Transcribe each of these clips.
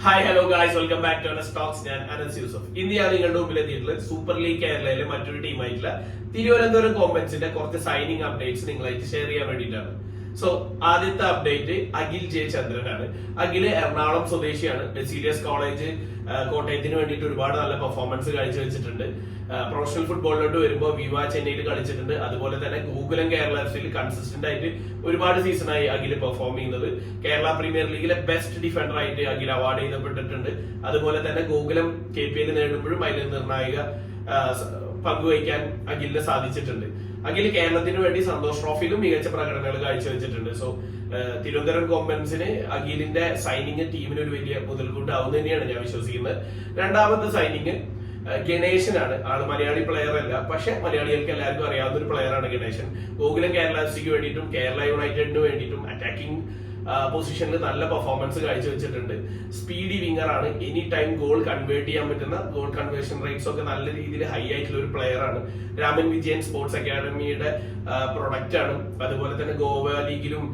Hi hello guys, welcome back to Anas Talks. ഞാൻ അനസ് യൂസഫ്. ഇന്ന് നിങ്ങളുടെ മുമ്പിൽ എത്തിയിട്ടുള്ളത് സൂപ്പർ ലീഗ് കേരളയിലെ മറ്റൊരു ടീമായിട്ടുള്ള തിരുവനന്തപുരം കോമ്പൻസിന്റെ കുറച്ച് സൈനിങ് അപ്ഡേറ്റ്സ് നിങ്ങളായിട്ട് ഷെയർ ചെയ്യാൻ വേണ്ടിയിട്ടാണ്. സോ ആദ്യത്തെ അപ്ഡേറ്റ് അഖിൽ ജെ ചന്ദ്രനാണ്. അഖിൽ എറണാകുളം സ്വദേശിയാണ്. ബെസീലിയസ് കോളേജ് കോട്ടയത്തിന് വേണ്ടിയിട്ട് ഒരുപാട് നല്ല പെർഫോമൻസ് കാഴ്ചവെച്ചിട്ടുണ്ട്. പ്രൊഫഷണൽ ഫുട്ബോളിലോട്ട് വരുമ്പോൾ വിവ ചെന്നൈയിൽ കളിച്ചിട്ടുണ്ട്. അതുപോലെ തന്നെ ഗോകുലം കേരള എഫ്സിയിൽ കൺസിസ്റ്റന്റ് ആയിട്ട് ഒരുപാട് സീസണായി അഖിൽ പെർഫോം ചെയ്യുന്നത്. കേരള പ്രീമിയർ ലീഗിലെ ബെസ്റ്റ് ഡിഫൻഡർ ആയിട്ട് അഖിൽ അവാർഡ് ചെയ്യപ്പെട്ടിട്ടുണ്ട്. അതുപോലെ തന്നെ ഗോകുലം KPL നേടുമ്പോഴും അതിൽ നിർണായക പങ്കുവഹിക്കാൻ അഖിലിന് സാധിച്ചിട്ടുണ്ട്. അഖിൽ കേരളത്തിന് വേണ്ടി സന്തോഷ് ട്രോഫിയിലും മികച്ച പ്രകടനങ്ങൾ കാഴ്ചവെച്ചിട്ടുണ്ട്. സോ തിരുവനന്തപുരം കോമ്പൻസിന് അഖിലിന്റെ സൈനിങ് ടീമിന് ഒരു വലിയ മുതൽക്കൂട്ടാവും തന്നെയാണ് ഞാൻ വിശ്വസിക്കുന്നത്. രണ്ടാമത്തെ സൈനിങ് ഗണേശനാണ്. ആള് മലയാളി പ്ലെയർ അല്ല, പക്ഷെ മലയാളികൾക്ക് എല്ലാവർക്കും അറിയാവുന്ന ഒരു പ്ലെയർ ആണ് ഗണേശൻ. ഗോകുലം കേരള എഫ്സിക്ക് വേണ്ടിയിട്ടും കേരള യുണൈറ്റഡിന് വേണ്ടിയിട്ടും അറ്റാക്കിംഗ് പൊസിഷനിൽ നല്ല പെർഫോമൻസ് കാഴ്ചവെച്ചിട്ടുണ്ട്. സ്പീഡി വിങ്ങർ ആണ്. എനി ടൈം ഗോൾ കൺവേർട്ട് ചെയ്യാൻ പറ്റുന്ന ഗോൾ കൺവേർഷൻ റേറ്റ്സ് ഒക്കെ നല്ല രീതിയിൽ ഹൈ ആയിട്ടുള്ള ഒരു പ്ലെയർ ആണ്. രാമൻ വിജയൻ സ്പോർട്സ് അക്കാദമിയുടെ പ്രൊഡക്റ്റ് ആണ്. അതുപോലെ തന്നെ ഗോവ ലീഗിലും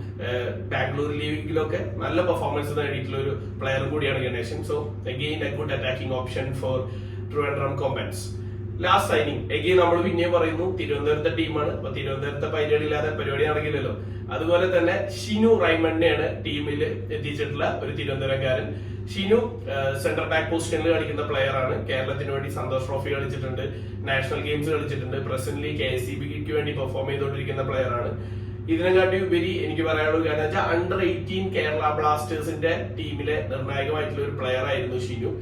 ബാംഗ്ലൂർ ലീഗിലും ഒക്കെ നല്ല പെർഫോമൻസ് നേടിയിട്ടുള്ള ഒരു പ്ലെയറും കൂടിയാണ് Ganesan. So again a good attacking option for Trivandrum Kombans. Last signing again നമ്മൾ പിന്നെയും പറയുന്നു, തിരുവനന്തപുരത്തെ ടീമാണ്. അപ്പൊ തിരുവനന്തപുരത്തെ പരിപാടി ഇല്ലാതെ പരിപാടി നടക്കില്ലല്ലോ. അതുപോലെ തന്നെ ഷിനു റൈമണ്ടിനെയാണ് ടീമിൽ എത്തിച്ചിട്ടുള്ള ഒരു തിരുവനന്തപുരംകാരൻ. ഷിനു സെന്റർ ബാക്ക് പൊസിഷനിൽ കളിക്കുന്ന പ്ലെയർ ആണ്. കേരളത്തിന് വേണ്ടി സന്തോഷ് ട്രോഫി കളിച്ചിട്ടുണ്ട്, നാഷണൽ ഗെയിംസ് കളിച്ചിട്ടുണ്ട്. പ്രസന്റ്ലി KSCBക്ക് വേണ്ടി പെർഫോം ചെയ്തുകൊണ്ടിരിക്കുന്ന പ്ലെയർ ആണ്. ഇതിനെക്കാട്ടി ഉപരി എനിക്ക് പറയാനുള്ളത് കാരണം വെച്ചാൽ അണ്ടർ-18 കേരള ബ്ലാസ്റ്റേഴ്സിന്റെ ടീമിലെ നിർണായകമായിട്ടുള്ള ഒരു പ്ലെയർ ആയിരുന്നു ഷിനു.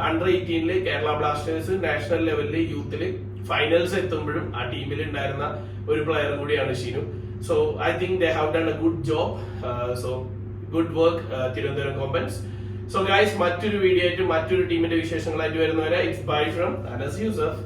അണ്ടർ-18 കേരള ബ്ലാസ്റ്റേഴ്സ് നാഷണൽ ലെവലിൽ യൂത്തിൽ ഫൈനൽസ് എത്തുമ്പോഴും ആ ടീമിൽ ഉണ്ടായിരുന്ന ഒരു പ്ലെയർ കൂടിയാണ് Shinu. So I think they have done a good job. So good work Thiruvananthapuram Kombans. So guys, മറ്റൊരു വീഡിയോ ആയിട്ട് മറ്റൊരു ടീമിന്റെ വിശേഷങ്ങളായിട്ട് വരുന്നവരെ it's bye from Anas Yusuf.